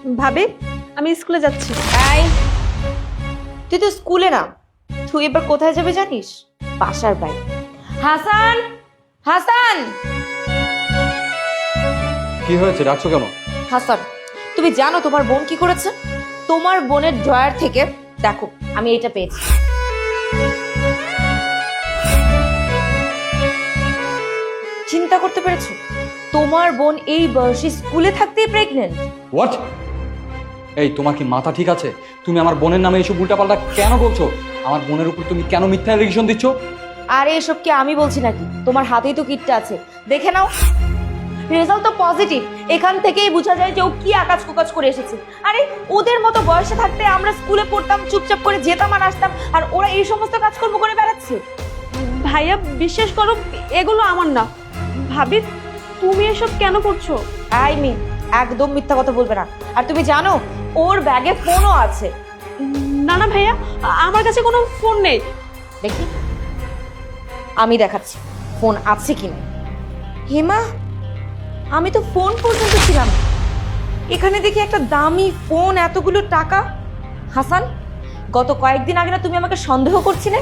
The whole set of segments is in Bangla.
ভাবি, আমি স্কুলে যাচ্ছি। এই, তুই তো স্কুলে না, তুই এবার কোথায় যাবে জানিস? বাসার বাইরে। হাসান, হাসান, কি হয়েছে, ডাকছো কেন? হাসান, তুমি জানো তোমার বোন কি করেছে? তোমার বোনের ড্রয়ার থেকে দেখো আমি এটা পেয়েছি। চিন্তা করতে পেরেছো? তোমার বোন এই বয়সে স্কুলে থাকতেই প্রেগনেন্ট। হোয়াট? এই, তোমার কি মাথা ঠিক আছে? তুমি আমার বোনের নামে এইসব উল্টাপাল্টা কেন বলছো? আমার বোনের উপর তুমি কেন মিথ্যা অ্যালিগেশন দিচ্ছ? আর এসব কি আমি বলছি নাকি? তোমার হাতেই তো কিটটা আছে, দেখে নাও। রেজাল্ট তো পজিটিভ, এখান থেকেই বোঝা যায় যে ও কি আকাজ কুকাজ করে এসেছে। আরে ওদের মতো বয়সে থাকতে আমরা স্কুলে পড়তাম, চুপচাপ করে যেতাম আর আসতাম, আর ওরা এই সমস্ত কাজকর্ম করে বেড়াচ্ছে। ভাইয়া বিশ্বাস করো, এগুলো আমার না। ভাবি, তুমি এসব কেন করছো? আই মিন, একদম মিথ্যা কথা বলবে না। আর তুমি জানো ওর ব্যাগে ফোনও আছে। না না ভাইয়া, আমার কাছে কোনো ফোন নেই। দেখি, আমি দেখাচ্ছি ফোন আছে কিনা। হেমা, আমি তো ফোন পর্যন্ত ছিলাম, এখানে দেখি একটা দামি ফোন, এতগুলো টাকা। হাসান, গত কয়েকদিন আগে না তুমি আমাকে সন্দেহ করছিলে?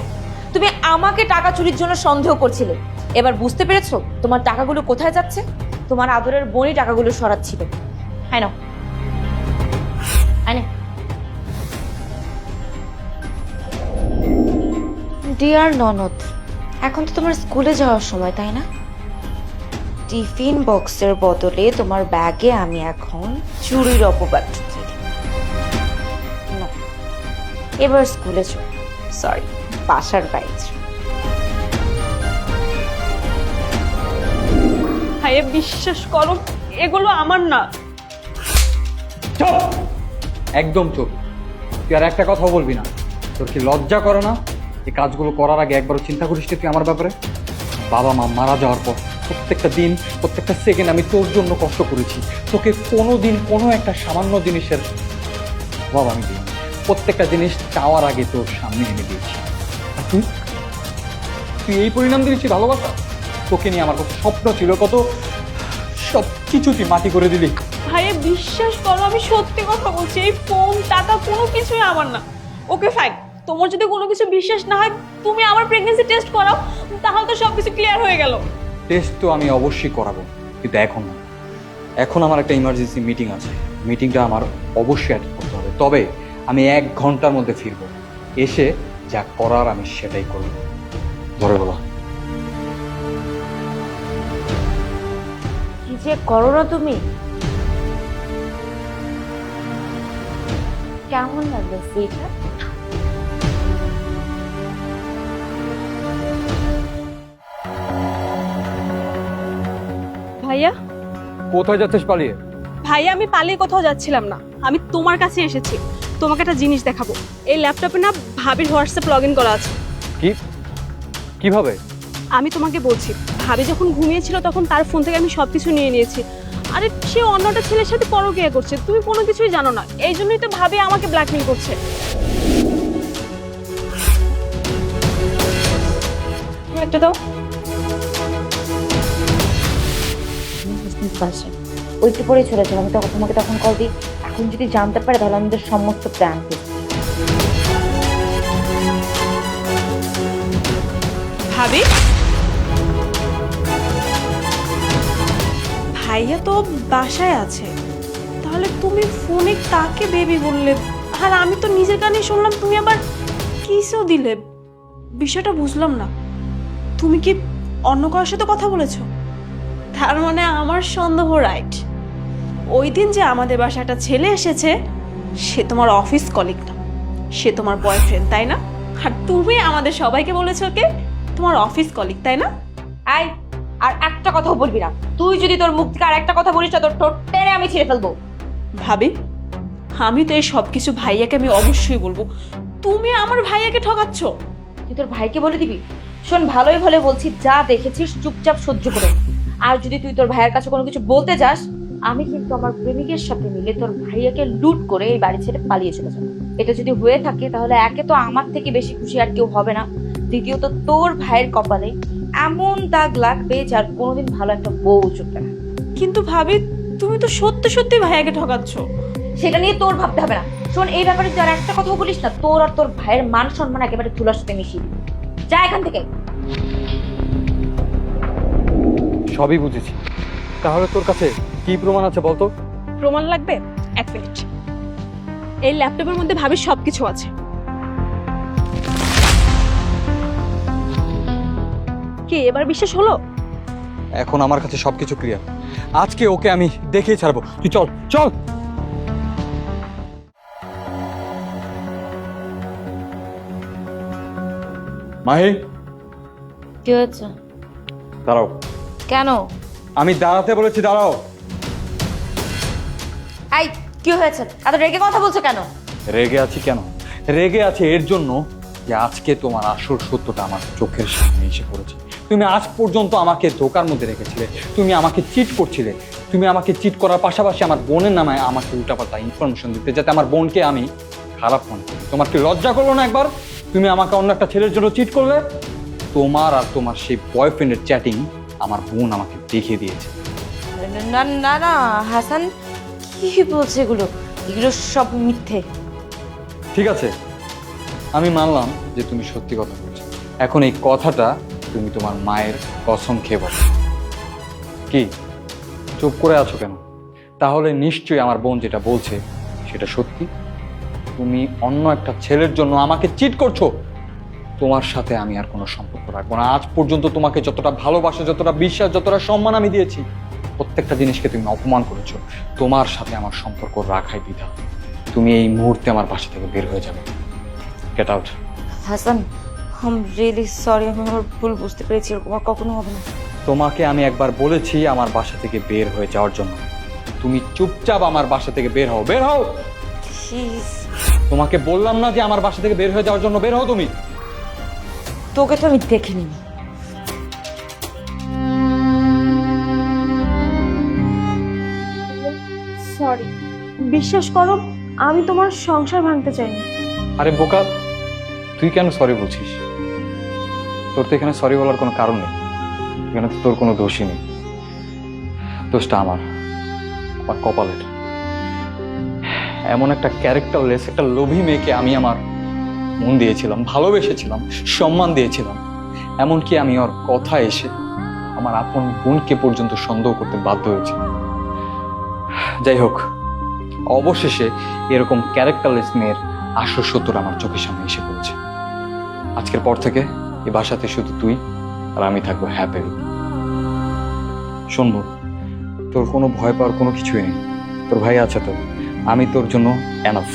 তুমি আমাকে টাকা চুরির জন্য সন্দেহ করছিলে। এবার বুঝতে পেরেছো তোমার টাকাগুলো কোথায় যাচ্ছে? তোমার আদরের বোনই টাকাগুলো সরাচ্ছিল। হ্যাঁ না, ডিয়ার ননদ, এখন তো তোমার স্কুলে যাওয়ার সময়, তাই না? টিফিন বক্সের বদলে তোমার ব্যাগে আমি এখন চুরির অপবাদ ঢুকিয়ে দিই। না, এবার স্কুলে চল, সরি, বাসার বাইরে চল। ভাইয়া বিশ্বাস করো, এগুলো আমার না। চুপ! একদম চুপ! তুই আর একটা কথাও বলবি না। তোর কি লজ্জা করে না? এই কাজগুলো করার আগে একবারও চিন্তা করিস তুই আমার ব্যাপারে? বাবা মা মারা যাওয়ার পর প্রত্যেকটা দিন, প্রত্যেকটা সেকেন্ড আমি তোর জন্য কষ্ট করেছি। তোকে কোনো দিন কোনো একটা সামান্য জিনিসের অভাব আমি দিই। প্রত্যেকটা জিনিস চাওয়ার আগে তোর সামনে এনে দিয়েছি। আর তুই তুই এই পরিণাম দিয়েছি ভালোবাসা? তোকে নিয়ে আমার কত স্বপ্ন ছিল, কত সব কিছু তুই মাটি করে দিলি। ভাইয়া বিশ্বাস করো, আমি সত্যি কথা বলছি। এই ফোন, টাকা কোনো কিছুই আমার না। ওকে ফাইন, তোমার যদি কোনো কিছু বিশ্বাস না হয়, তুমি আমার প্রেগন্যান্সি টেস্ট করাও, তাহলে তো সবকিছু ক্লিয়ার হয়ে গেল। টেস্ট তো আমি অবশ্যই করাবো, কিন্তু এখন না। এখন আমার একটা ইমার্জেন্সি মিটিং আছে, মিটিংটা আমার অবশ্যই অ্যাটেন্ড করতে হবে। তবে আমি 1 ঘন্টার মধ্যে ফিরবো, এসে যা করার আমি সেটাই করব। ধরে বলা কি যে করো না তুমি। কেমন লাগবে সেইটা? ভাইয়া, কোথায় যাচ্ছিস পালিয়ে? ভাইয়া আমি পালিয়ে কোথাও যাচ্ছিলাম না, আমি তোমার কাছে এসেছি। তোমাকে একটা জিনিস দেখাবো। এই ল্যাপটপে না ভাবির হোয়াটসঅ্যাপ লগ ইন করা আছে। কি? কিভাবে? আমি তোমাকে বলছি, ভাবি যখন ঘুমিয়েছিল তখন তার ফোন থেকে আমি সবকিছু নিয়ে নিয়েছি। আরে সে অন্যটা ছেলের সাথে পরকীয়া করছে, তুমি কোনো কিছুই জানো না। এই জন্যই তো ভাবি আমাকে ব্ল্যাকমেইল করছে। একটা দাও। ওই একটু পরেই চলে যাবো, আমি তখন তোমাকে তখন কল দিই। এখন যদি জানতে পারে তাহলে আমাদের সমস্ত প্ল্যান। ভাবি, ভাইয়া তো বাসায় আছে, তাহলে তুমি ফোনে তাকে বেবি বললে, আর আমি তো নিজের কানে শুনলাম তুমি আবার কিসও দিলে। বিষয়টা বুঝলাম না, তুমি কি অন্য কারোর সাথে কথা বলেছো? তার মানে আমার সন্দেহ রাইট। ওই দিন যে আমাদের বাসায় একটা ছেলে এসেছে, সে তোমার অফিস কলিগ না, সে তোমার বয়ফ্রেন্ড, তাই না? আর তুমি আমাদের সবাইকে বলেছো কে তোমার অফিস কলিগ, তাই না? আই, আর একটা কথাও বলবি না। তুই যদি তোর মুখ থেকে আর একটা কথা বলিস না, তোর ঠোঁট টেনে আমি ছিঁড়ে ফেলবো। ভাবি, আমি তো এই সব কিছু ভাইয়াকে আমি অবশ্যই বলবো। তুমি আমার ভাইয়াকে ঠকাচ্ছ। তুই তোর ভাইকে বলে দিবি? শোন, ভালোই ভালো বলছি, যা দেখেছিস চুপচাপ সহ্য করে। আর যদি তুই তোর ভাইয়ের কাছে কোনো কিছু বলতে যাস, আমি কিন্তু আমার প্রেমিকের সাথে মিলে তোর ভাইয়াকে লুট করে এই বাড়ি ছেড়ে পালিয়ে চলে যাবো। এটা যদি হয়ে থাকে তাহলে একে তো আমার থেকে বেশি খুশি আর কেউ হবে না, দ্বিতীয়ত তোর ভাইয়ের কপালে এমন দাগ লাগবে যার কোনোদিন ভালো একটা বউ চুকবে না। কিন্তু ভাবি, তুমি তো সত্যি সত্যি ভাইয়াকে ঠকাচ্ছ। সেটা নিয়ে তোর ভাবতে হবে না। শোন, এই ব্যাপারে তুই আর একটা কথা বলিস না, তোর আর তোর ভাইয়ের মান সম্মান একেবারে ধুলার সাথে মিশিয়ে দিবি। যা এখান থেকে। সবই বুঝেছি, তাহলে তোর কাছে কি প্রমাণ আছে বলতো? প্রমাণ লাগবে? 1 মিনিট। এই ল্যাপটপের মধ্যে ভাবির সবকিছু আছে। কি এবার বিশ্বাস হলো? এখন আমার কাছে সবকিছু ক্লিয়ার। আজকে ওকে আমি দেখেই ছাড়বো। তুই চল চল। মাহি, কি হয়েছে? দাঁড়াও। কেন? আমি দাঁড়াতে বলেছি, দাঁড়াও। এই, কি হয়েছে? এত রেগে কথা বলছো কেন? রেগে আছি কেন? রেগে আছে এর জন্য যে আজকে তোমার আসল সত্যটা আমার চোখের সামনে এসে পড়েছে। তুমি আজ পর্যন্ত আমাকে ধোকার মধ্যে রেখেছিলে, তুমি আমাকে চিট করছিলে, তুমি আমাকে চিট করার পাশাপাশি আমার বোনের নামে আমাকে উল্টাপাল্টা ইনফরমেশন দিতে, যাতে আমার বোনকে আমি খারাপ মনে করি। তোমার কি লজ্জা করলো না একবার? তুমি আমাকে অন্য একটা ছেলের জন্য চিট করলে। তোমার আর তোমার সেই বয়ফ্রেন্ডের চ্যাটিং আমার বোন আমাকে দেখিয়ে দিয়েছে। না না না হাসান, কি বলছে এগুলো? এগুলো সব মিথ্যে। ঠিক আছে, আমি মানলাম যে তুমি সত্যি কথা বলছো। এখন এই কথাটা তুমি তোমার মায়ের কসম খেয়ে বলো। কি চুপ করে আছো কেন? তাহলে নিশ্চয়ই আমার বোন যেটা বলছে সেটা সত্যি। তুমি অন্য একটা ছেলের জন্য আমাকে চিট করছো। তোমার সাথে আমি আর কোনো সম্পর্ক রাখবো না। আজ পর্যন্ত তোমাকে যতটা ভালোবাসা, যতটা বিশ্বাস, যতটা সম্মান আমি দিয়েছি, প্রত্যেকটা জিনিসকে তুমি অপমান করেছো। তোমার সাথে আমার সম্পর্ক রাখাই বিধা। তুমি এই মুহূর্তে আমার বাসা থেকে বের হয়ে যাবে। Get out. Hasan, I am really sorry, আমি আমার ভুল বুঝতে পেরেছি, এরকম আর কখনো হবে না। তোমাকে আমি একবার বলেছি আমার বাসা থেকে বের হয়ে যাওয়ার জন্য। তুমি চুপচাপ আমার বাসা থেকে বের হও, বের হও। প্লিজ। তোমাকে বললাম না যে আমার বাসা থেকে বের হয়ে যাওয়ার জন্য? বের হও তুমি। তোকে তো আমি দেখিনি। সরি, বিশ্বাস করো আমি তোমার সংসার ভাঙতে চাইনি। আরে বোকা, তুই কেন সরি বলছিস? তোর তো এখানে সরি বলার কোনো কারণ নেই। এখানে তো তোর কোনো দোষই নেই। দোষটা আমার কপালের। এমন একটা ক্যারেক্টারলেস, একটা লোভী মেয়েকে আমি আমার মন দিয়েছিলাম, ভালোবেসেছিলাম, সম্মান দিয়েছিলাম। এমনকি আমি ওর কথা এসে আমার আপন বোনকে পর্যন্ত সন্দেহ করতে বাধ্য হয়েছি। যাই হোক, অবশেষে এরকম ক্যারেক্টারলেস মেয়ের আসল সত্যটা আমার চোখের সামনে এসে পড়েছে। আজকের পর থেকে এই বাসাতে শুধু তুই আর আমি থাকবো হ্যাপিলি। শুনবো, তোর কোনো ভয় পাওয়ার কোনো কিছুই নেই। তোর ভাই আছে তো, আমি তোর জন্য এনাফ।